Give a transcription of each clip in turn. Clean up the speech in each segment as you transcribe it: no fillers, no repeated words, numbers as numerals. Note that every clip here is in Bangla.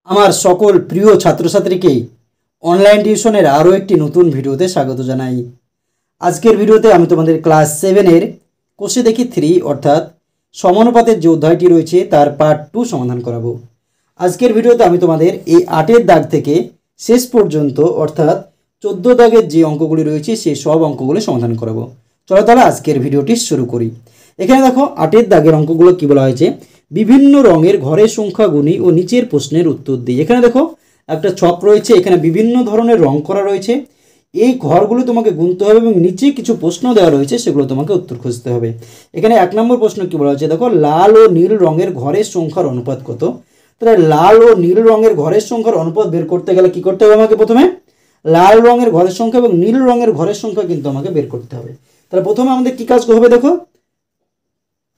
আমার সকল প্রিয় ছাত্রছাত্রীকে অনলাইন টিউশনের আরও একটি নতুন ভিডিওতে স্বাগত জানাই। আজকের ভিডিওতে আমি তোমাদের ক্লাস 7-এর কোষে দেখি 3 অর্থাৎ সমানুপাতের যে অধ্যায়টি রয়েছে তার পার্ট 2 সমাধান করাবো। আজকের ভিডিওতে আমি তোমাদের এই 8-এর দাগ থেকে শেষ পর্যন্ত অর্থাৎ 14 দাগের যে অঙ্কগুলি রয়েছে সেই সব অঙ্কগুলো সমাধান করাবো। চলো তাহলে আজকের ভিডিওটি শুরু করি। এখানে দেখো 8-এর দাগের অঙ্কগুলো কী বলা হয়েছে, বিভিন্ন রঙের ঘরের সংখ্যা গুণী ও নিচের প্রশ্নের উত্তর দিই। এখানে দেখো একটা ছক রয়েছে, এখানে বিভিন্ন ধরনের রং করা রয়েছে। এই ঘরগুলো তোমাকে গুনতে হবে এবং নিচে কিছু প্রশ্ন দেওয়া রয়েছে, সেগুলো তোমাকে উত্তর খুঁজতে হবে। এখানে 1 নম্বর প্রশ্ন কি বলা হয়েছে, দেখো লাল ও নীল রঙের ঘরের সংখ্যার অনুপাত কত। তাহলে লাল ও নীল রঙের ঘরের সংখ্যার অনুপাত বের করতে গেলে কি করতে হবে, আমাকে প্রথমে লাল রঙের ঘরের সংখ্যা এবং নীল রঙের ঘরের সংখ্যা কিন্তু আমাকে বের করতে হবে। তাহলে প্রথমে আমাদের কি কাজ হবে, দেখো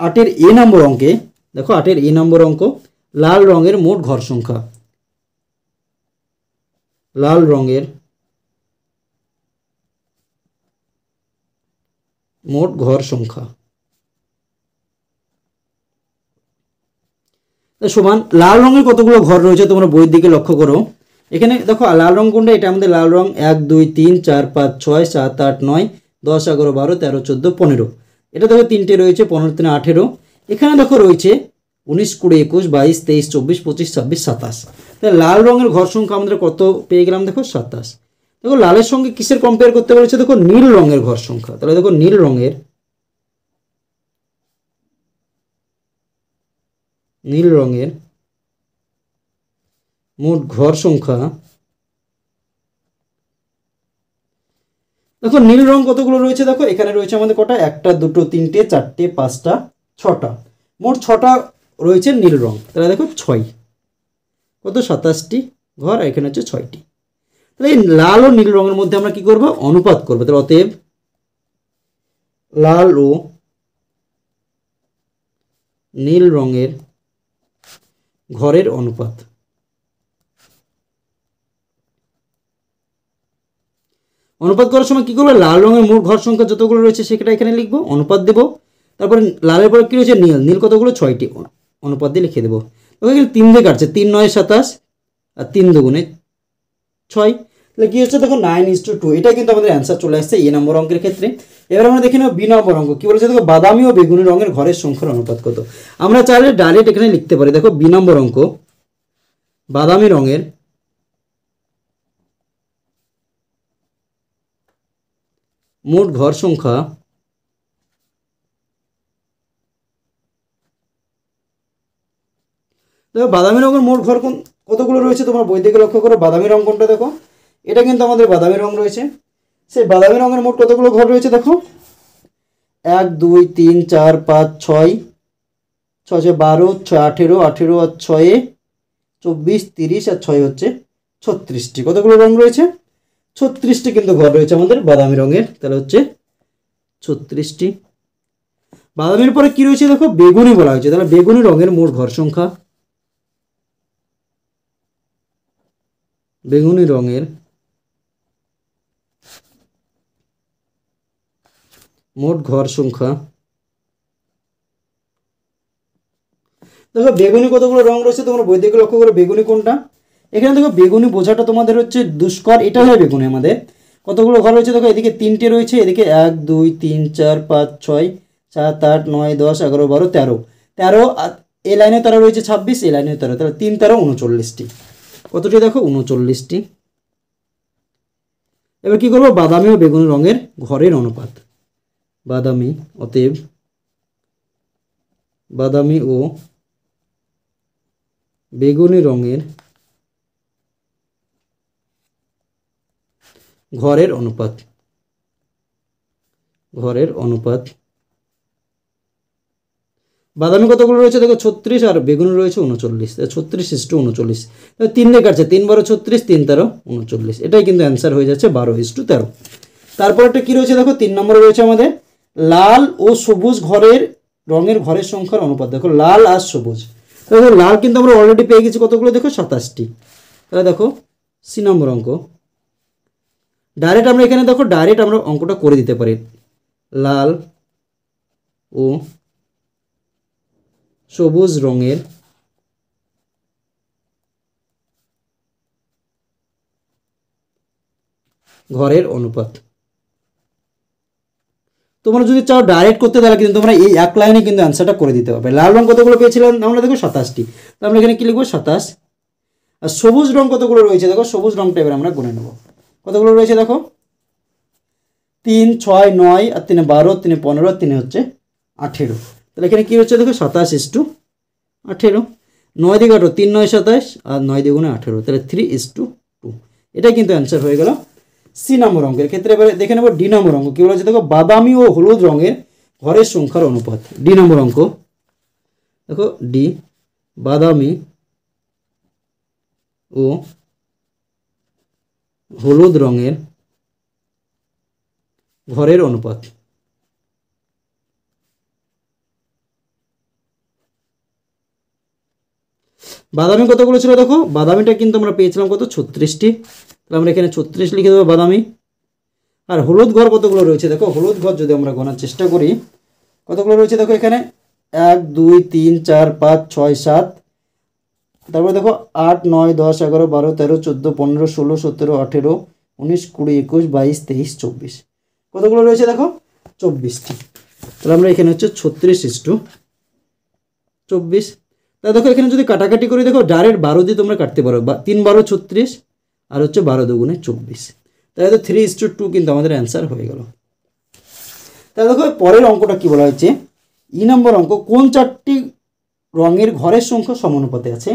8-এর এ নম্বর অঙ্কে, দেখো 8-এর এ নম্বর অঙ্ক, লাল রঙের মোট ঘর সংখ্যা, লাল রঙের মোট ঘর সংখ্যা সমান লাল রঙের কতগুলো ঘর রয়েছে তোমরা বইয়ের দিকে লক্ষ্য করো। এখানে দেখো লাল রং কোনটা, এটা আমাদের লাল রং 1 2 3 4 5 6 7 8 9 10 11 12 13 14 15। এটা দেখো তিনটে রয়েছে, 15 3 18। এখানে দেখো রয়েছে 19 20 21 22 23 24 25 26 27। তাহলে লাল রঙের ঘর সংখ্যা আমাদের কত পেয়ে গেলাম, দেখো 27। দেখো লালের সঙ্গে কিসের কম্পেয়ার করতে বলেছে, দেখো নীল রঙের ঘর সংখ্যা। তাহলে দেখো নীল রঙের মোট ঘর সংখ্যা, দেখো নীল রং কতগুলো রয়েছে, দেখো এখানে রয়েছে আমাদের কটা, 1 2 3 4 5 6টা, মোট 6টা রয়েছে নীল রং। তাহলে দেখো 6 কত 27টি ঘর, আর এখানে হচ্ছে 6টি। তাহলে এই লাল ও নীল রঙের মধ্যে আমরা কি করব, অনুপাত করবো। তাহলে অতএব লাল ও নীল রঙের ঘরের অনুপাত। অনুপাত করার সময় কি করবো, লাল রঙের মোট ঘর সংখ্যা যতগুলো রয়েছে সেটা এখানে লিখবো, অনুপাত দেবো। তারপরে লালের পরে কি রয়েছে, নীল, নীল কতগুলো 6টি, অনুপাত দিয়ে লিখে দেবো। এখানে 3 দিয়ে কাটছে, 3 9 27 আর 3 2 6। তাহলে কি হচ্ছে, দেখো 9:2। এটা কিন্তু আমাদের অ্যান্সার চলে আসছে এ নম্বর অঙ্কের ক্ষেত্রে। এবার আমরা দেখে নেব বি নম্বর অঙ্ক কি বলেছে, দেখো বাদামি ও বেগুনি রঙের ঘরের সংখ্যার অনুপাত কত। আমরা চাইলে ডাইরেক্ট এখানে লিখতে পারি, দেখো বি নম্বর অঙ্ক, বাদামি রঙের মোট ঘর সংখ্যা দেখো বাদামি রঙের মোট ঘর কতগুলো রয়েছে, তোমরা বই থেকে লক্ষ্য করো। বাদামি রঙ কোনটা, দেখো এটা কিন্তু আমাদের বাদামি রঙ রয়েছে। সেই বাদামি রঙের মোট কতগুলো ঘর রয়েছে, দেখো 1 2 3 4 5 6 6 12 6 18 18 আর 6 24 30 আর 6 হচ্ছে 36টি। কতগুলো রং রয়েছে, 36টি কিন্তু ঘর রয়েছে আমাদের বাদামি রঙের। তাহলে হচ্ছে 36টি। বাদামির পরে কি রয়েছে, দেখো বেগুনি বলা হয়েছে। তাহলে বেগুনি রঙের মোট ঘর সংখ্যা, বেগুনি রঙের মোট ঘর সংখ্যা, দেখো বেগুনি কতগুলো রং রয়েছে তোমরা বই থেকে লক্ষ্য করো। বেগুনি কোনটা, এখানে দেখো বেগুনি বোঝাটা তোমাদের হচ্ছে দুষ্কর, এটা হয় বেগুনি আমাদের। কতগুলো ঘর রয়েছে, দেখো এদিকে 3টে রয়েছে, এদিকে 1 2 3 4 5 6 7 8 9 10 11 12 13 13, এই লাইনে 13 রয়েছে 26, এই লাইনে 13, তাহলে 3 13 39টি। কতটি, দেখো 39টি। এবার কি করবো, বাদামি ও বেগুনি রঙের ঘরের অনুপাত। বাদামি, অতএব বাদামি ও বেগুনি রঙের ঘরের অনুপাত, ঘরের অনুপাত। বাদামি কতগুলো রয়েছে, দেখো 36 আর বেগুনি রয়েছে 39, 36:39। 3 দিয়ে কাটছে, 3 12 36, 3 13 39। এটাই কিন্তু অ্যান্সার হয়ে যাচ্ছে 12:13। তারপর একটা কি রয়েছে, দেখো 3 নম্বরে রয়েছে আমাদের লাল ও সবুজ ঘরের রঙের ঘরের সংখ্যার অনুপাত। দেখো লাল আর সবুজ, দেখো লাল কিন্তু আমরা অলরেডি পেয়ে গেছি কতগুলো, দেখো 27টি। তাহলে দেখো সি নম্বর অঙ্ক, ডাইরেক্ট আমরা এখানে দেখো ডাইরেক্ট আমরা অঙ্কটা করে দিতে পারি। লাল ও সবুজ রঙের ঘরের অনুপাত। তোমরা যদি চাও ডাইরেক্ট করতে তাহলে কিন্তু তোমরা এই এক লাইনে কিন্তু অ্যান্সারটা করে দিতে পারবে। লাল রং কতগুলো পেয়েছিলাম আমরা দেখো 27টি, তো আমরা এখানে কী লিখবো 27। আর সবুজ রং কতগুলো রয়েছে দেখো, সবুজ রংটা এবার আমরা গুনে নেব। কতগুলো রয়েছে দেখো 3, 6, 9 আর 3 12, 3 15 আর 3 হচ্ছে 18। তাহলে এখানে কী হচ্ছে দেখো 27:18। 9 দিয়ে কাটো, 3 9 27 আর 9 দিয়ে গুণে 18, তাহলে 3:2। এটাই কিন্তু অ্যান্সার হয়ে গেল সি নম্বর অঙ্কের ক্ষেত্রে। এবারে দেখে নেব ডি নম্বর অঙ্ক কী বলেছে দেখো, বাদামি ও হলুদ রঙের ঘরের সংখ্যার অনুপাত। ডি নম্বর অঙ্ক দেখো, ডি বাদামি ও হলুদ রঙের ঘরের অনুপাত। বাদামি কতগুলো ছিল দেখো, বাদামিটা কিন্তু আমরা পেয়েছিলাম কত 36টি, তাহলে আমরা এখানে 36 লিখে দেবো বাদামি। আর হলুদ ঘর কতগুলো রয়েছে দেখো, হলুদ ঘর যদি আমরা গোনার চেষ্টা করি কতগুলো রয়েছে দেখো, এখানে 1 2 3 4 5 6 7, তারপরে দেখো 8 9 10 11 12 13 14 15 16 17 18 19 20 21 22 23 24, কতগুলো রয়েছে দেখো 24টি। তাহলে আমরা এখানে হচ্ছে 36:24। তাহলে দেখো এখানে যদি কাটাকাটি করি দেখো ডাইরেক্ট 12 দিয়ে তোমরা কাটতে পারো, 3 12 36 আর হচ্ছে 12 দুগুণে 24, তাহলে তো 3:2 কিন্তু আমাদের অ্যান্সার হয়ে গেল। তাহলে দেখো পরের অঙ্কটা কি বলা হয়েছে, ই নম্বর অঙ্ক, কোন 4টি রঙের ঘরের সংখ্যা সমানুপাতে আছে।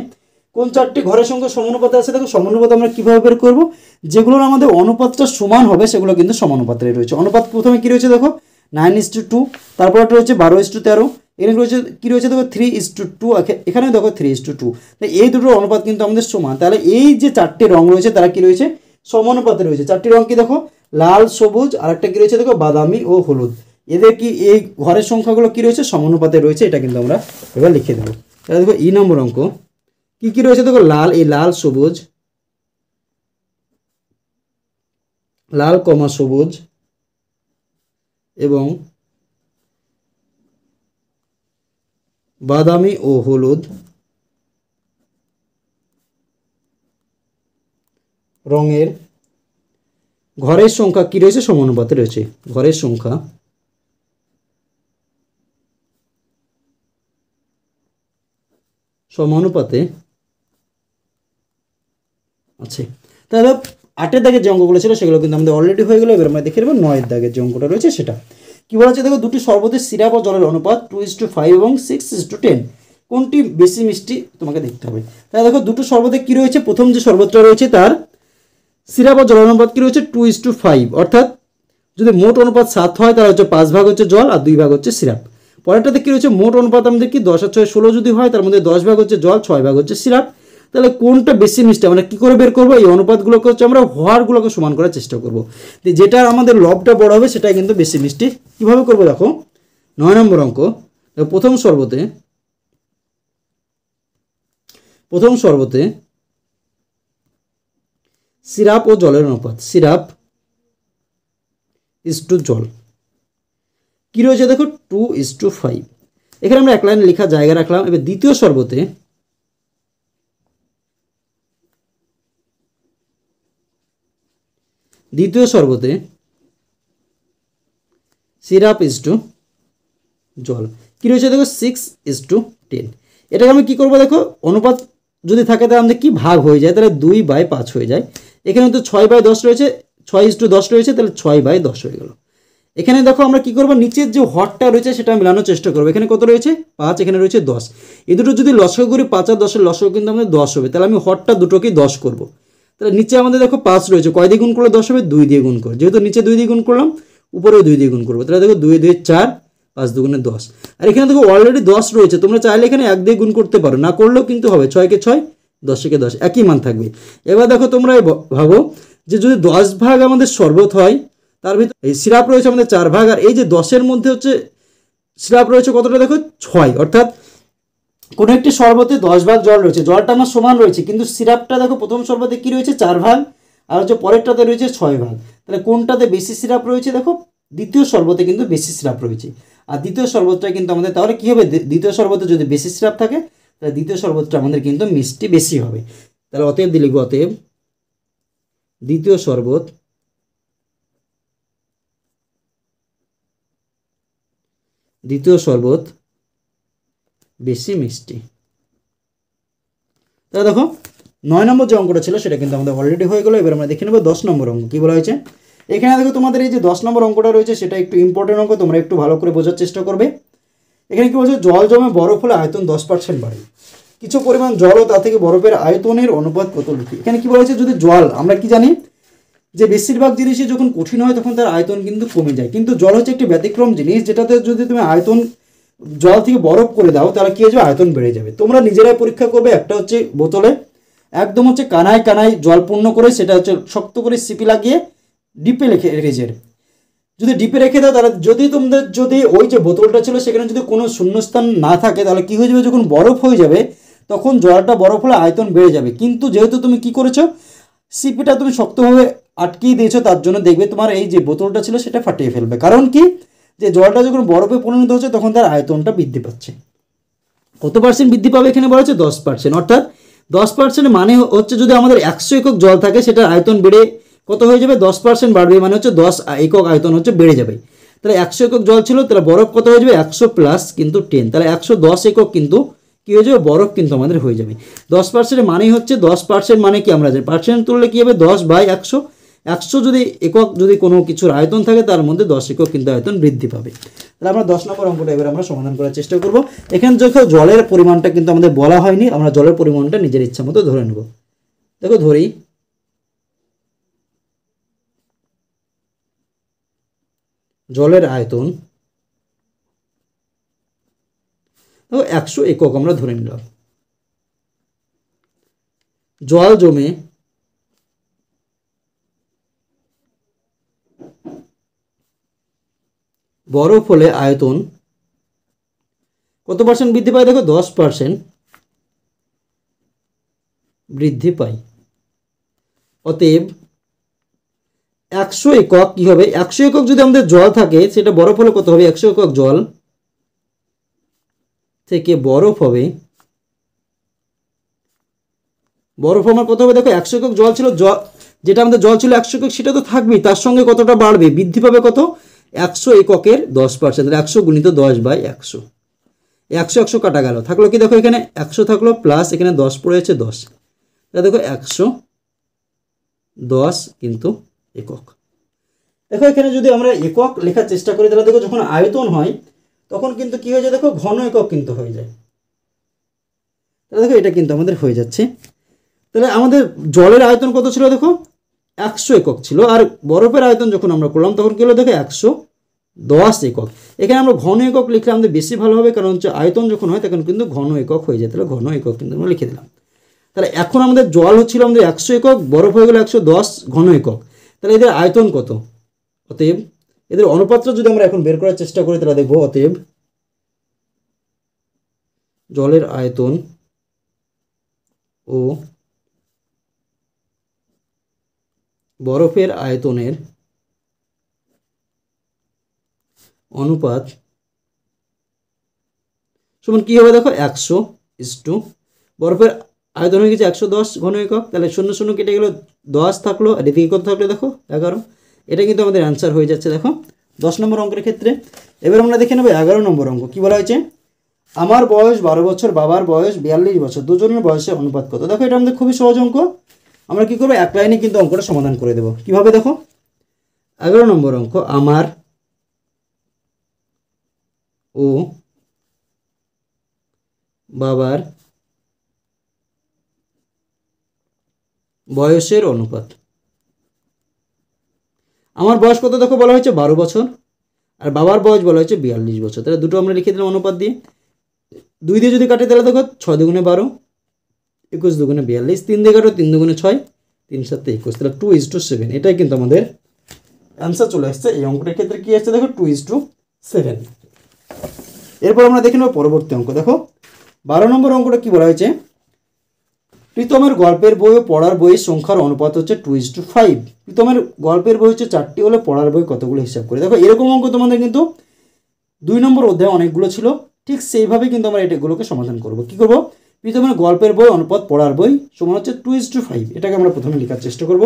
কোন 4টি ঘরের সংখ্যা সমানুপাতে আছে দেখো, সমানুপাত আমরা কীভাবে বের করবো, যেগুলোর আমাদের অনুপাতটা সমান হবে সেগুলো কিন্তু সমানুপাতে রয়েছে। অনুপাত প্রথমে কী রয়েছে দেখো 9:2, তারপর একটা রয়েছে 12:13, এখানে রয়েছে কী রয়েছে দেখো 3:2, এখানে দেখো 3:2। তাই এই দুটো অনুপাত কিন্তু আমাদের সমান। তাহলে এই যে 4টি রং রয়েছে তারা কি রয়েছে সমানুপাতে রয়েছে। 4টি রং কি দেখো, লাল সবুজ আর একটা কী রয়েছে দেখো বাদামি ও হলুদ, এদের কি এই ঘরের সংখ্যাগুলো কী রয়েছে সমানুপাতে রয়েছে, এটা কিন্তু আমরা এবার লিখে দেবো। তাহলে দেখো ই নম্বর অঙ্ক কী কী রয়েছে দেখো, লাল, এই লাল সবুজ, লাল কমা সবুজ এবং বাদামি ও হলুদ রঙের ঘরের সংখ্যা কী রয়েছে সমানুপাতে রয়েছে। ঘরের সংখ্যা সমানুপাতে আছে। তাহলে 8-এর দাগের যে অঙ্কগুলো ছিল সেগুলো কিন্তু আমাদের অলরেডি হয়ে গেলো। এবার আমরা দেখে নেব 9-এর দাগের যে অঙ্কটা রয়েছে সেটা কী বলা হচ্ছে দেখো, দুটি শরবতের সিরাপ ও জলের অনুপাত 2:5 এবং 6:10, কোনটি বেশি মিষ্টি তোমাকে দেখতে হবে। তাহলে দেখো দুটো শরবতে কী রয়েছে, প্রথম যে শরবতটা রয়েছে তার সিরাপ ও জলের অনুপাত কী রয়েছে 2:5, অর্থাৎ যদি মোট অনুপাত 7 হয় তাহলে হচ্ছে 5 ভাগ হচ্ছে জল আর 2 ভাগ হচ্ছে সিরাপ। পরেরটাতে কী রয়েছে মোট অনুপাত আমাদের কি 10 আর 6 16 যদি হয় তার মধ্যে 10 ভাগ হচ্ছে জল, 6 ভাগ হচ্ছে সিরাপ। তাহলে কোনটা বেশি মিষ্টি আমরা কী করে বের করবো, এই অনুপাতগুলোকে হচ্ছে আমরা হরগুলোকে সমান করার চেষ্টা করবো, যেটা আমাদের লবটা বড় হবে সেটাই কিন্তু বেশি মিষ্টি। কীভাবে করবো দেখো, 9 নম্বর অঙ্ক, প্রথম শরবতে সিরাপ ও জলের অনুপাত, সিরাপ ইস্টু জল কী রয়েছে দেখো 2:5, এখানে আমরা এক লাইন লেখা জায়গা রাখলাম। এবার দ্বিতীয় শরবতে সিরাপ ইস্টু জল কী রয়েছে দেখো 6:10। এটাকে আমি কী করবো দেখো, অনুপাত যদি থাকে তাহলে আমাদের কি ভাগ হয়ে যায়, তাহলে 2/5 হয়ে যায়। এখানে তো 6/10 রয়েছে, 6:10 রয়েছে, তাহলে 6/10 হয়ে গেল। এখানে দেখো আমরা কি করবো, নিচের যে হরটা রয়েছে সেটা মেলানোর চেষ্টা করবো। এখানে কত রয়েছে 5, এখানে রয়েছে 10, এই দুটো যদি লসাগু করি 5 আর 10-এর লসাগু কিন্তু আমাদের 10 হবে। তাহলে আমি হরটা দুটোকেই 10 করবো। তাহলে নিচে আমাদের দেখো 5 রয়েছে, কয় দিয়ে গুণ করলে 10 হবে, 2 দিয়ে গুণ করে, যেহেতু নিচে 2 দিয়ে গুণ করলাম উপরেও 2 দিয়ে গুণ করবো। তাহলে দেখো 2 2 4, 5 2 10, আর এখানে দেখো অলরেডি 10 রয়েছে, তোমরা চাইলে এখানে 1 দিয়ে গুণ করতে পারো, না করলেও কিন্তু হবে, 6 কে 6 10 কে 10 একই মান থাকবে। এবার দেখো তোমরা ভাবো যে যদি 10 ভাগ আমাদের শরবত হয়, তার ভিতরে এই সিরাপ রয়েছে আমাদের 4 ভাগ, আর এই যে 10-এর মধ্যে হচ্ছে সিরাপ রয়েছে কতটা দেখো 6, অর্থাৎ কোনো একটি শরবতে 10 ভাগ জল রয়েছে, জলটা আমার সমান রয়েছে, কিন্তু সিরাপটা দেখো প্রথম শরবতে কী রয়েছে 4 ভাগ আর হচ্ছে পরেরটাতে রয়েছে 6 ভাগ। তাহলে কোনটাতে বেশি সিরাপ রয়েছে দেখো, দ্বিতীয় শরবতে কিন্তু বেশি সিরাপ রয়েছে। আর দ্বিতীয় শরবতটা কিন্তু আমাদের তাহলে কী হবে, দ্বিতীয় শরবতে যদি বেশি সিরাপ থাকে তাহলে দ্বিতীয় শরবতটা আমাদের কিন্তু মিষ্টি বেশি হবে। তাহলে অতএব দিলি অতএব দ্বিতীয় শরবত দ্বিতীয় শরবত বেশি মিষ্টি। তাহলে দেখো 9 নম্বর যে অঙ্কটা ছিল সেটা কিন্তু আমাদের অলরেডি হয়ে গেল। এবার আমরা দেখে নেব 10 নম্বর অঙ্ক কী বলা হয়েছে। এখানে দেখো তোমাদের এই যে 10 নম্বর অঙ্কটা রয়েছে সেটা একটু ইম্পর্টেন্ট অঙ্ক, তোমরা একটু ভালো করে বোঝার চেষ্টা করবে। এখানে কী বলছে, জল জমে বরফ হলে আয়তন 10% বাড়ে, কিছু পরিমাণ জল ও তা থেকে বরফের আয়তনের অনুপাত কত লিখি। এখানে কী বলেছে, যদি জল, আমরা কি জানি যে বেশিরভাগ জিনিসই যখন কঠিন হয় তখন তার আয়তন কিন্তু কমে যায়, কিন্তু জল হচ্ছে একটি ব্যতিক্রম জিনিস, যেটাতে যদি তুমি আয়তন জল থেকে বরফ করে দাও তাহলে কী হয়ে যাবে, আয়তন বেড়ে যাবে। তোমরা নিজেরাই পরীক্ষা করবে। একটা হচ্ছে বোতলে একদম হচ্ছে কানায় কানায় জল পূর্ণ করে সেটা হচ্ছে শক্ত করে সিপি লাগিয়ে ডিপে রেখে যদি ডিপে রেখে দাও তাহলে যদি ওই যে বোতলটা ছিল সেখানে যদি কোনো শূন্যস্থান না থাকে তাহলে কী হয়ে যাবে, যখন বরফ হয়ে যাবে তখন জলটা বরফ হলে আয়তন বেড়ে যাবে। কিন্তু যেহেতু তুমি কি করেছো, সিপিটা তুমি শক্তভাবে আটকিয়ে দিয়েছো, তার জন্য দেখবে তোমার এই যে বোতলটা ছিল সেটা ফাটিয়ে ফেলবে। কারণ কি, যে জলটা যখন বরফে পরিণত হচ্ছে তখন তার আয়তনটা বৃদ্ধি পাচ্ছে। কত পার্সেন্ট বৃদ্ধি পাবে এখানে বলা হচ্ছে 10%। অর্থাৎ 10% মানে হচ্ছে যদি আমাদের 100 একক জল থাকে সেটার আয়তন বেড়ে কত হয়ে যাবে, 10% বাড়বে, মানে হচ্ছে 10 একক আয়তন হচ্ছে বেড়ে যাবে। তাহলে 100 একক জল ছিল, তাহলে বরফ কত হয়ে যাবে, 100 প্লাস কিন্তু 10, তাহলে 110 একক কিন্তু কী হয়ে যাবে, বরফ কিন্তু আমাদের হয়ে যাবে। 10% মানেই হচ্ছে 10% মানে কি, আমরা জানি পার্সেন্ট তুললে কী হবে, 10/100। 100 যদি একক যদি কোনো কিছুর আয়তন থাকে তার মধ্যে 10 একক কিন্তু আয়তন বৃদ্ধি পাবে। তাহলে আমরা 10 নম্বর অঙ্কটা এবার আমরা সমাধান করার চেষ্টা করব। এখানে দেখো জলের পরিমাণটা কিন্তু আমাদের বলা হয়নি, আমরা জলের পরিমাণটা নিজের ইচ্ছা মতো ধরে নেব। দেখো ধরি, জলের আয়তন 100 একক আমরা ধরে নিলাম। জল জমে বরফ হলে আয়তন কত পার্সেন্ট বৃদ্ধি পায়, দেখো 10% বৃদ্ধি পায়। অতএব 100 একক কী হবে, 100 একক যদি আমাদের জল থাকে সেটা বরফ হলে কত হবে, 100 একক জল থেকে বরফ হবে, বরফ আমার কত হবে, দেখো 100 একক জল ছিল, যেটা আমাদের জল ছিল 100 একক সেটা তো থাকবেই, তার সঙ্গে কতটা বাড়বে, বৃদ্ধি পাবে কত, 100 এককের 10%, 100 গুণিত 10/100, 100 কাটা গেল, থাকলো কি দেখো এখানে 100 থাকলো, প্লাস এখানে 10 পড়েছে 10, তাহলে দেখো 110 কিন্তু একক। দেখো এখানে যদি আমরা একক লেখার চেষ্টা করি তাহলে দেখো যখন আয়তন হয় তখন কিন্তু কি হয়ে যায়, দেখো ঘন একক কিন্তু হয়ে যায়। তাহলে দেখো এটা কিন্তু আমাদের হয়ে যাচ্ছে। তাহলে আমাদের জলের আয়তন কত ছিল, দেখো 100 একক ছিল, আর বরফের আয়তন যখন আমরা করলাম তখন কি হলো, দেখো 110 একক। এখানে আমরা ঘন একক লিখলে আমাদের বেশি ভালো হবে, কারণ হচ্ছে আয়তন যখন হয় তখন কিন্তু ঘন একক হয়ে যায়। তাহলে ঘন একক কিন্তু আমরা লিখে দিলাম। তাহলে এখন আমাদের জল হচ্ছিল আমাদের 100 একক, বরফ হয়ে গেল 110 ঘন একক। তাহলে এদের আয়তন কত, অতএব এদের অনুপাতটা যদি আমরা এখন বের করার চেষ্টা করি তাহলে দেখবো, অতএব জলের আয়তন ও বরফের আয়তনের অনুপাত সমান কী হবে, দেখো 100 বরফের আয়তন হয়ে গেছে 110 ঘন একক, তাহলে 0 0 কেটে গেল, 10 থাকলো, আর এদিকে কত থাকলো দেখো 11। এটা কিন্তু আমাদের অ্যান্সার হয়ে যাচ্ছে দেখো 10 নম্বর অঙ্কের ক্ষেত্রে। এবার আমরা দেখে নেব 11 নম্বর অঙ্ক। কী বলা হয়েছে, আমার বয়স 12 বছর, বাবার বয়স 42 বছর, দুজনের বয়সের অনুপাত কত। দেখো এটা আমাদের খুবই সহজ অঙ্ক, আমরা কী করবো, এক লাইনে কিন্তু অঙ্কটা সমাধান করে দেবো। কীভাবে, দেখো 11 নম্বর অঙ্ক, আমার ও বাবার বয়সের অনুপাত। আমার বয়স কত দেখো বলা হয়েছে 12 বছর, আর বাবার বয়স বলা হয়েছে 42 বছর। তাহলে দুটো আমরা লিখে দিলাম অনুপাত দিয়ে, 2 দিয়ে যদি কাটে তাহলে দেখো 6 দুগুণে 12, 21 দুগুণে 42, 3 দিয়ে কাটো 3 দুগুণে 6, 3 7 21, তাহলে 2:7। এটাই কিন্তু আমাদের অ্যান্সার চলে আসছে এই অঙ্কটার ক্ষেত্রে। কি আসছে দেখো 2:7। এরপর আমরা দেখে নেব পরবর্তী অঙ্ক। দেখো 12 নম্বর অঙ্কটা কি বলা হয়েছে, প্রীতমের গল্পের বই ও পড়ার বইয়ের সংখ্যার অনুপাত হচ্ছে 2:5। প্রীতমের গল্পের বই হচ্ছে 4টি হলে পড়ার বই কতগুলো হিসাব করে। দেখো এরকম অঙ্ক তোমাদের কিন্তু 2 নম্বর অধ্যায়ে অনেকগুলো ছিল, ঠিক সেইভাবে কিন্তু আমরা এটাগুলোকে সমাধান করব। কি করব, প্রীতমের গল্পের বই অনুপাত পড়ার বই সমান হচ্ছে 2:5। এটাকে আমরা প্রথমে লেখার চেষ্টা করব।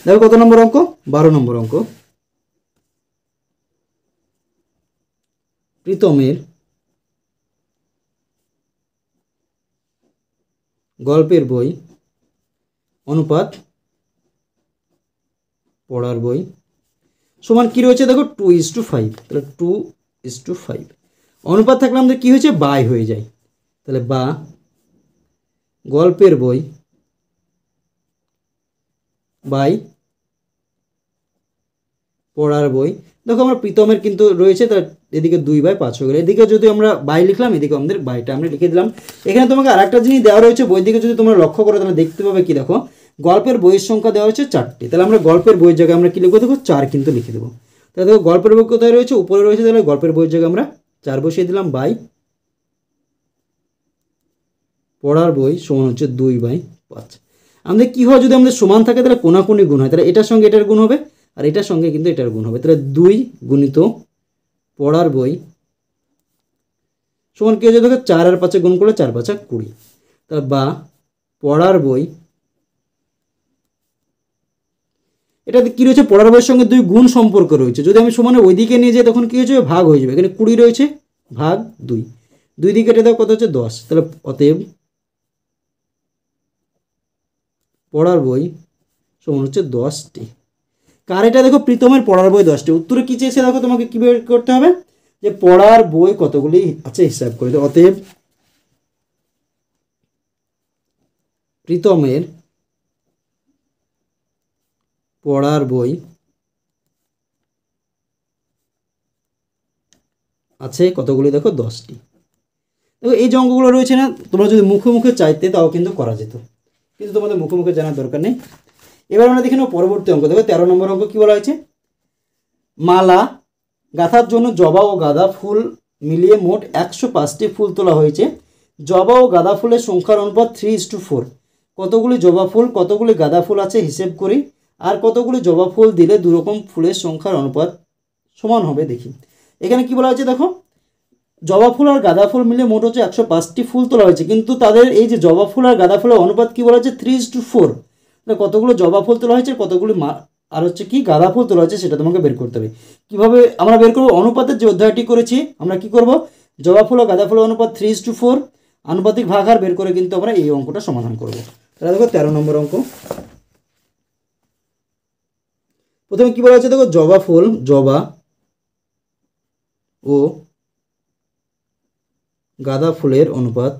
দেখো কত নম্বর অঙ্ক, 12 নম্বর অঙ্ক। প্রীতমের গল্পের বই অনুপাত পড়ার বই সমান কী রয়েছে দেখো 2:5। তাহলে 2:5 অনুপাত থাকলে আমাদের কী হয়েছে বাই হয়ে যায়। তাহলে বা গল্পের বই বাই পড়ার বই। দেখো আমরা প্রীতমের কিন্তু রয়েছে, তার এদিকে 2/5 হয়ে গেল। এদিকে যদি আমরা বাই লিখলাম, এদিকে আমাদের বাইটা আমরা লিখে দিলাম। এখানে তোমাকে আরেকটা জিনিস দেওয়া রয়েছে বই দিকে, যদি তোমরা লক্ষ্য করো তাহলে দেখতে পাবে কি, দেখো গল্পের বইয়ের সংখ্যা দেওয়া হয়েছে 4টি। তাহলে আমরা গল্পের বইয়ের জায়গায় আমরা কী লিখবো, দেখো 4 কিন্তু লিখে দেবো। তাহলে দেখো গল্পের বই কোথায় রয়েছে, উপরে রয়েছে, তাহলে গল্পের বইয়ের জায়গায় আমরা 4 বসিয়ে দিলাম, বাই পড়ার বই সমান হচ্ছে 2/5। আমাদের কী হয়, যদি আমাদের সমান থাকে তাহলে কোনাকুনি গুণ হয়, তাহলে এটার সঙ্গে এটার গুণ হবে আর এটার সঙ্গে কিন্তু এটার গুণ হবে। তাহলে 2 গুণিত পড়ার বই সমান কী হচ্ছে, দেখো 4 আর 5 গুণ করলে 4 5 20। তাহলে বা পড়ার বই, এটাতে কী রয়েছে, পড়ার বইয়ের সঙ্গে 2 গুণ সম্পর্ক রয়েছে। যদি আমি সমানে ওই দিকে নিয়ে যাই তখন কী হয়ে যাবে, ভাগ হয়ে যাবে। এখানে 20 রয়েছে, ভাগ 2, 2 দিকে কেটে দাও, কত হচ্ছে 10। তাহলে অতএব পড়ার বই সমান হচ্ছে 10টি। কার এটা, দেখো প্রীতমের পড়ার বই 10টি। উত্তরে কী চেয়েছে, দেখো তোমাকে কী বের করতে হবে, যে পড়ার বই কতগুলি আছে হিসাব করে। অতএব প্রীতমের পড়ার বই আছে কতগুলি, দেখো 10টি। দেখো এই যে অঙ্কগুলো রয়েছে না, তোমরা যদি মুখে মুখে চাইতে তাও কিন্তু করা যেত, কিন্তু তোমাদের মুখে মুখে জানার দরকার নেই। এবার আমরা দেখে নেব পরবর্তী অঙ্ক। দেখো 13 নম্বর অঙ্ক কী বলা হয়েছে, মালা গাঁথার জন্য জবা ও গাঁদা ফুল মিলিয়ে মোট 105টি ফুল তোলা হয়েছে। জবা ও গাঁদা ফুলের সংখ্যার অনুপাত 3:4। কতগুলি জবা ফুল কতগুলি গাঁদা ফুল আছে হিসেব করি, আর কতগুলি জবা ফুল দিলে দুরকম ফুলের সংখ্যার অনুপাত সমান হবে দেখি। এখানে কি বলা হয়েছে, দেখো জবা ফুল আর গাঁদা ফুল মিলে মোট হচ্ছে 105টি ফুল তোলা হয়েছে, কিন্তু তাদের এই যে জবা ফুল আর গাঁদা ফুলের অনুপাত কি বলা হয়েছে 3:4। কতগুলো জবা ফুল তোলা হয়েছে, কতগুলি আর হচ্ছে কি গাঁদা ফুল তোলা হয়েছে সেটা তোমাকে বের করতে হবে। কীভাবে আমরা বের করবো, অনুপাতের যে অধ্যায়টি করেছি আমরা কি করব, জবা ফুল ও গাঁদা ফুলের অনুপাত 3:4 আনুপাতিক ভাগহার বের করে কিন্তু আমরা এই অঙ্কটা সমাধান করব। তাহলে দেখো 13 নম্বর অঙ্ক। প্রথমে কি বলা হচ্ছে, দেখো জবা ফুল জবা ও গাঁদা ফুলের অনুপাত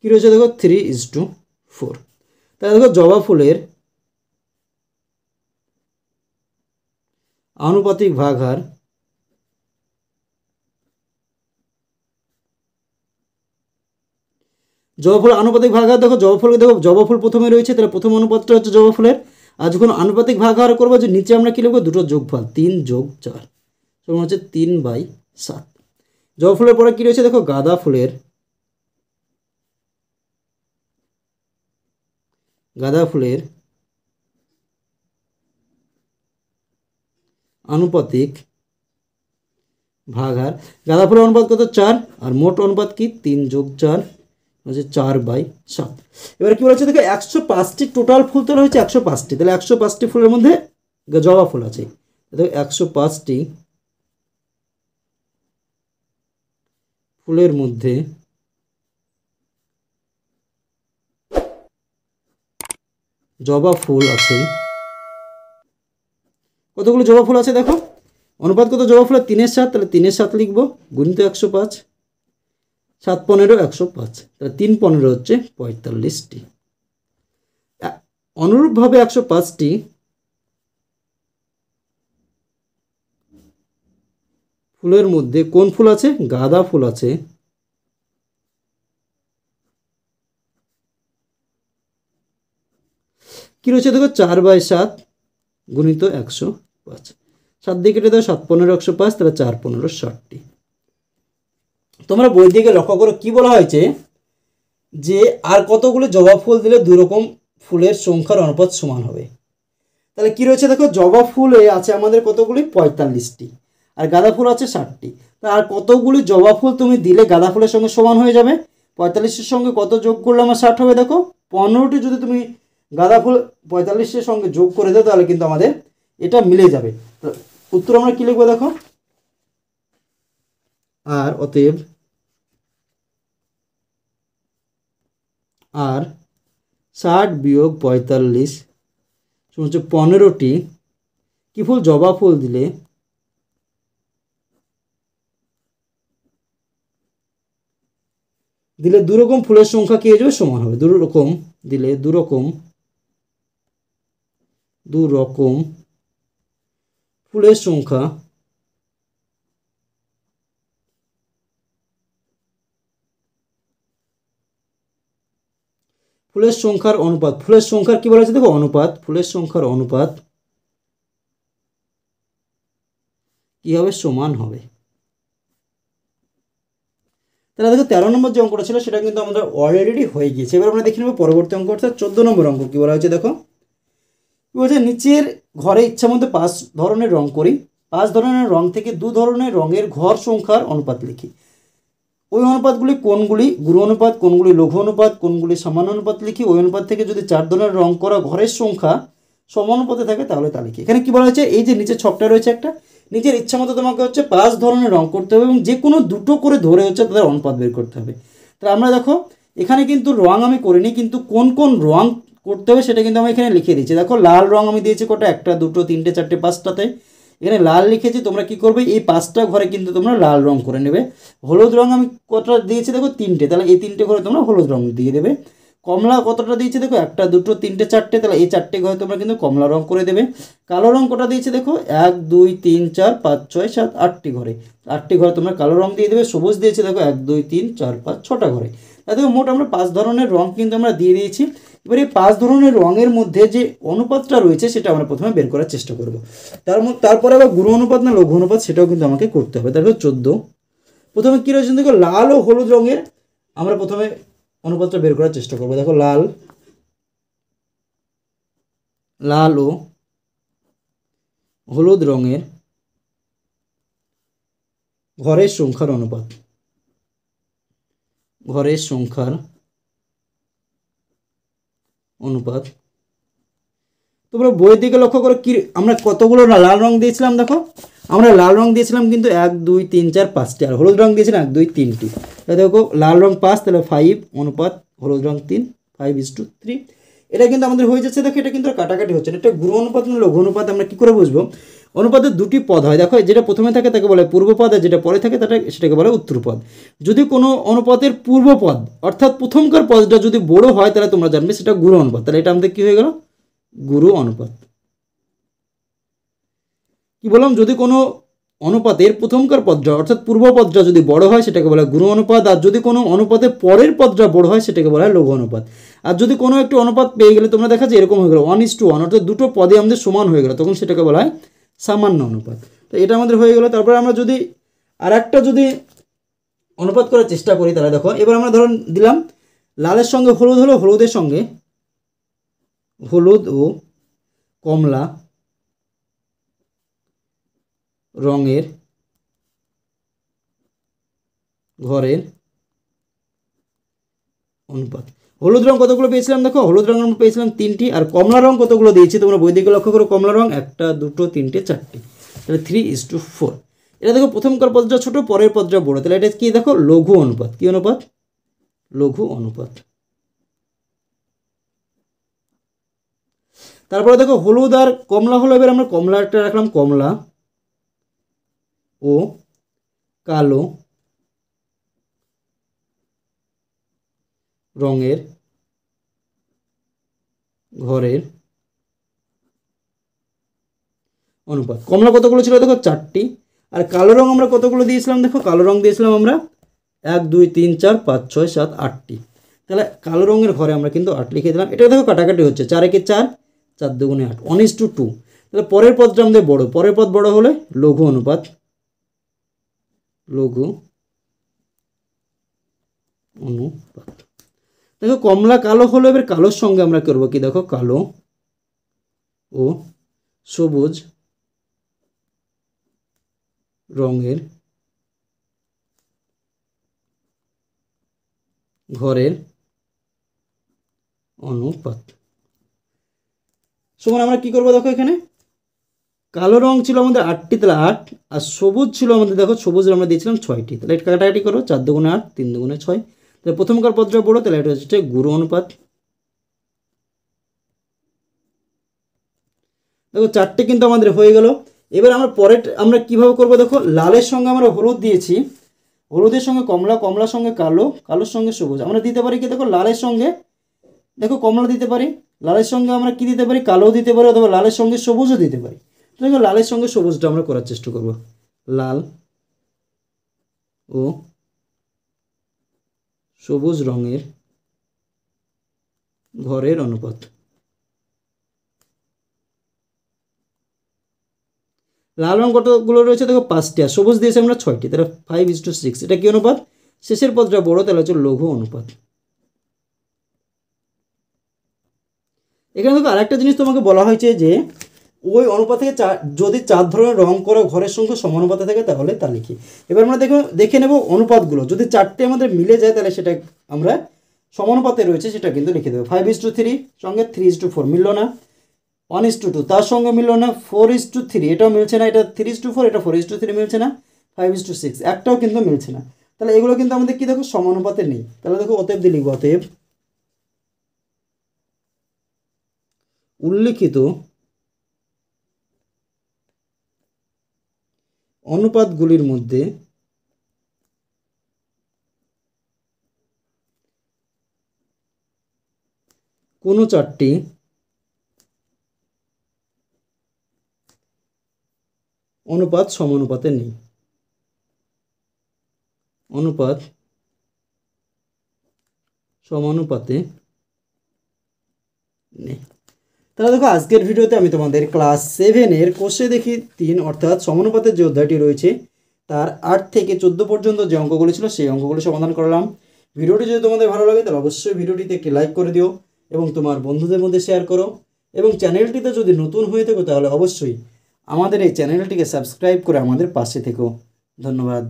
কি রয়েছে, দেখো 3:4। তাহলে দেখো জবা ফুলের আনুপাতিক ভাগহার জবা ফুল আনুপাতিক ভাগহার, দেখো জবা ফুলকে দেখো জবা ফুল প্রথমে রয়েছে, তাহলে প্রথম অনুপাতটা হচ্ছে জবা ফুলের। আর যখন আনুপাতিক ভাগহার করবো, যে নিচে আমরা কী লিখবো, দুটো যোগফল 3 + 4 সমান হচ্ছে 3/7। জবা ফুলের পরে কী রয়েছে, দেখো গাঁদা ফুলের আনুপাতিক ভাগহার, গাঁদা ফুলের অনুপাত কত 4, আর মোট অনুপাত কি 3 + 4 হচ্ছে 4/7। এবার কি বলেছে, দেখো 105টি টোটাল ফুল তোলা হয়েছে 105টি, তাহলে 105টি ফুলের মধ্যে জবা ফুল আছে, দেখো 105টি ফুলের মধ্যে জবা ফুল আছে, কতগুলো জবা ফুল আছে, দেখো অনুপাত কত জবা ফুলের 3/7, তাহলে 3/7 লিখবো, গুণিত 105, 7 15 105, তাহলে 3 15 হচ্ছে 45টি। অনুরূপভাবে 105টি ফুলের মধ্যে কোন ফুল আছে, গাঁদা ফুল আছে, কি রয়েছে, দেখো 4/7 গুণিত 105, 7 দিয়ে কেটে দাও, 7 15 105, তাহলে 4 15 60টি। তোমরা বই দিকে লক্ষ্য করো কি বলা হয়েছে, যে আর কতগুলো জবা ফুল দিলে দুই রকম ফুলের সংখ্যার অনুপাত সমান হবে। তাহলে কি রয়েছে, দেখো জবা ফুলে আছে আমাদের কতগুলি 45টি, আর গাঁদা ফুল আছে 60টি। আর কতগুলি জবা ফুল তুমি দিলে গাঁদা ফুলের সঙ্গে সমান হয়ে যাবে, 45-এর সঙ্গে কত যোগ করলে আমার 60 হবে, দেখো 15টি যদি তুমি গাঁদা ফুল 45-এর সঙ্গে যোগ করে দাও, তাহলে কিন্তু আমাদের এটা মিলে যাবে। উত্তর আমরা কি লিখবো দেখো, আর অতএব আর 60 বিয়োগ 45 হচ্ছে 15টি কি ফুল, জবা ফুল দিলে দুরকম ফুলের সংখ্যা কি হয়ে যাবে, সমান হবে। দুরকম দিলে দুরকম ফুলের সংখ্যা ফুলের সংখ্যার অনুপাত, ফুলের সংখ্যার কি বলা হয়েছে দেখো, অনুপাত, ফুলের সংখ্যার অনুপাত কি হবে, সমান হবে। তাহলে দেখো 13 নম্বর যে অঙ্কটা ছিল সেটা কিন্তু আমাদের অলরেডি হয়ে গিয়েছে। এবার আমরা দেখে নেব পরবর্তী অঙ্ক, অর্থাৎ 14 নম্বর অঙ্ক। কি বলা হয়েছে দেখো, কি বলছে, নিচের ঘরে ইচ্ছা মতো 5 ধরনের রং করি, 5 ধরনের রং থেকে 2 ধরনের রঙের ঘর সংখ্যার অনুপাত লিখি। ওই অনুপাতগুলি কোনগুলি, গুরু অনুপাত, কোনগুলি লঘু অনুপাত, কোনগুলি সামান্য অনুপাত লিখি। ওই অনুপাত থেকে যদি 4 ধরনের রং করা ঘরের সংখ্যা সমানুপাতে থাকে তাহলে তা লিখি। এখানে কি বলা হয়েছে, এই যে নিচে ছকটা রয়েছে একটা, নিজের ইচ্ছা মতো তোমাকে হচ্ছে 5 ধরনের রং করতে হবে এবং যে কোনো দুটো করে ধরে হচ্ছে তাদের অনুপাত বের করতে হবে। তাহলে আমরা দেখো এখানে কিন্তু রং আমি করিনি, কিন্তু কোন কোন রং করতে হবে সেটা কিন্তু আমি এখানে লিখে দিয়েছি। দেখো লাল রং আমি দিয়েছি কটা, 1 2 3 4 5টাতে, এখানে লাল লিখেছি। তোমরা কি করবে, এই 5টা ঘরে কিন্তু তোমরা লাল রং করে নেবে। হলুদ রং আমি কতটা দিয়েছি দেখো, 3টে, তাহলে এই 3টে ঘরে তোমরা হলুদ রং দিয়ে দেবে। কমলা কতটা দিয়েছে দেখো, 1 2 3 4টে, তাহলে এই 4টে ঘরে তোমরা কিন্তু কমলা রং করে দেবে। কালো রং কটা দিয়েছে দেখো, 1 2 3 4 5 6 7 8টি ঘরে, 8টি ঘরে তোমরা কালো রং দিয়ে দেবে। সবুজ দিয়েছে দেখো 1 2 3 4 5 6টা ঘরে। দেখো মোট আমরা 5 ধরনের রং কিন্তু আমরা দিয়ে দিয়েছি। এবার এই 5 ধরনের রঙের মধ্যে যে অনুপাতটা রয়েছে সেটা আমরা প্রথমে বের করার চেষ্টা করব। তারপরে আবার গুরু অনুপাত না লঘু অনুপাত সেটাও কিন্তু আমাকে করতে হবে। তারপর 14 প্রথমে কী রয়েছে দেখো, লাল ও হলুদ রঙের আমরা প্রথমে অনুপাতটা বের করার চেষ্টা করব। দেখো লাল ও হলুদ রঙের ঘরের সংখ্যার অনুপাত, ঘরের সংখ্যার অনুপাত। তোমরা বইয়ের দিকে লক্ষ্য করো, কি আমরা কতগুলো লাল রং দিয়েছিলাম দেখো, আমরা লাল রং দিয়েছিলাম কিন্তু 1 2 3 4 5টি, আর হলুদ রং দিয়েছিলাম 1 2 3টি। দেখো লাল রং 5, তাহলে 5 অনুপাত হলুদ রং 3, 5:3। এটা কিন্তু আমাদের হয়ে যাচ্ছে। দেখো এটা কিন্তু কাটাকাটি হচ্ছে না, এটা গুরু অনুপাত না লঘু অনুপাত আমরা কি করে বুঝবো, অনুপাতের দুটি পদ হয়। দেখো যেটা প্রথমে থাকে তাকে বলে পূর্বপদ, আর যেটা পরে থাকে সেটাকে বলে উত্তরপদ। যদি কোনো অনুপাতের পূর্বপদ অর্থাৎ প্রথমকার পদটা যদি বড় হয় তাহলে তোমরা জানবে সেটা গুরু অনুপাত। তাহলে এটা আমাদের কি হয়ে গেল, গুরু অনুপাত। কি বললাম, যদি কোনো অনুপাতের প্রথমকার পদটা অর্থাৎ পূর্ব পদটা যদি বড় হয় সেটাকে বলা হয় গুরু অনুপাত, আর যদি কোনো অনুপাতের পরের পদটা বড় হয় সেটাকে বলা হয় লঘু অনুপাত। আর যদি কোনো একটি অনুপাত পেয়ে গেলে তোমরা দেখা যায় এরকম হয়ে গেল 1:1, অর্থাৎ দুটো পদে আমাদের সমান হয়ে গেল, তখন সেটাকে বলা হয় সামান্য অনুপাত। তো এটা আমাদের হয়ে গেল। তারপরে আমরা যদি আর একটা যদি অনুপাত করার চেষ্টা করি, তাহলে দেখো এবার আমরা ধরুন দিলাম লালের সঙ্গে হলুদ হলো, হলুদের সঙ্গে হলুদ ও কমলা রঙের ঘরের অনুপাত। হলুদ রং কতগুলো পেয়েছিলাম দেখো, হলুদ রং আমরা পেয়েছিলাম 3টি, আর কমলা রং কতগুলো দিয়েছি তোমরা বই দিকে লক্ষ্য করো, কমলা রং 1 2 3 4টি, তাহলে 3:4। এটা দেখো প্রথমকার পদটা ছোট, পরের পদটা বড়, তাহলে এটা কি দেখো, লঘু অনুপাত। কি অনুপাত, লঘু অনুপাত। তারপরে দেখো হলুদ আর কমলা হলো, এবার আমরা কমলাটা রাখলাম, কমলা ও কালো রঙের ঘরের অনুপাত। কমলা কতগুলো ছিল দেখো, 4টি, আর কালো রং আমরা কতগুলো দিয়েছিলাম দেখো, কালো রং দিয়েছিলাম আমরা 1 2 3 4 5 6 7 8টি, তাহলে কালো রঙের ঘরে আমরা কিন্তু 8 লিখে দিলাম। এটা দেখো কাটাকাটি হচ্ছে, 4 একে 4, 4 2 8, 1:2। তাহলে পরের পদটা আমাদের বড়, পরের পদ বড় হলে লঘু অনুপাত, লঘু অনুপাত। দেখো কমলা কালো হলো, এবার কালোর সঙ্গে আমরা করবো কি দেখো, কালো ও সবুজ রঙের ঘরের অনুপাত। সমান আমরা কী করবো দেখো, এখানে কালো রং ছিল আমাদের 8টি, তাহলে 8, আর সবুজ ছিল আমাদের, দেখো সবুজের আমরা দিয়েছিলাম 6টি, তাহলে এটা কাটাকাটি করো, 4 দুগুণে 8, 3 দুগুণে 6, তাহলে প্রথমকার পদটা বড়ো, তাহলে এটা হচ্ছে গুরু অনুপাত। দেখো 4টে কিন্তু আমাদের হয়ে গেল। এবার আমরা পরের আমরা কীভাবে করবো দেখো, লালের সঙ্গে আমরা হলুদ দিয়েছি, হলুদের সঙ্গে কমলা, কমলার সঙ্গে কালো, কালোর সঙ্গে সবুজ। আমরা দিতে পারি কি দেখো, লালের সঙ্গে দেখো কমলা দিতে পারি, লালের সঙ্গে আমরা কি দিতে পারি, কালোও দিতে পারি, অথবা লালের সঙ্গে সবুজও দিতে পারি। দেখো লালের সঙ্গে সবুজটা আমরা করার চেষ্টা করব। লাল ও সবুজ রঙের ঘরের অনুপাত। লাল রং কতগুলো রয়েছে দেখো 5টি, আর সবুজ দিয়েছে আমরা 6টি, তাহলে 5:6। এটা কি অনুপাত, শেষের পদটা বড়, তাহলে হচ্ছে লঘু অনুপাত। এখানে দেখো আরেকটা জিনিস তোমাকে বলা হয়েছে যে ওই অনুপাত থেকে যদি 4 ধরনের রং করে ঘরের সংখ্যা সমানুপাতে থাকে তাহলে তা লিখি। এবার আমরা দেখে নেব অনুপাতগুলো, যদি 4টে আমাদের মিলে যায় তাহলে সেটা আমরা সমানুপাতে রয়েছে সেটা কিন্তু লিখে দেবো। 5:3 সঙ্গে 3:4 মিলল না, 1:2 তার সঙ্গে মিলল না, 4:3 এটাও মিলছে না, এটা 3:4, এটা 4:3 মিলছে না, 5:6 একটাও কিন্তু মিলছে না। তাহলে এগুলো কিন্তু আমাদের কি দেখো সমানুপাতে নেই। তাহলে দেখো অতএব দিয়ে লিখবো, অতএব উল্লিখিত অনুপাতগুলির মধ্যে কোনো 4টি অনুপাত সমানুপাতে নেই। অনুপাত সমানুপাতে নেই। তাহলে দেখো আজকের ভিডিওতে আমি তোমাদের ক্লাস 7-এর কোষে দেখি 3 অর্থাৎ সমানুপাতের যে অধ্যায়টি রয়েছে তার 8 থেকে 14 পর্যন্ত যে অঙ্কগুলি ছিল সেই অঙ্কগুলি সমাধান করলাম। ভিডিওটি যদি তোমাদের ভালো লাগে তাহলে অবশ্যই ভিডিওটিতে একটি লাইক করে দিও এবং তোমার বন্ধুদের মধ্যে শেয়ার করো, এবং চ্যানেলটিতে যদি নতুন হয়ে থাকো তাহলে অবশ্যই আমাদের এই চ্যানেলটিকে সাবস্ক্রাইব করে আমাদের পাশে থেকো। ধন্যবাদ।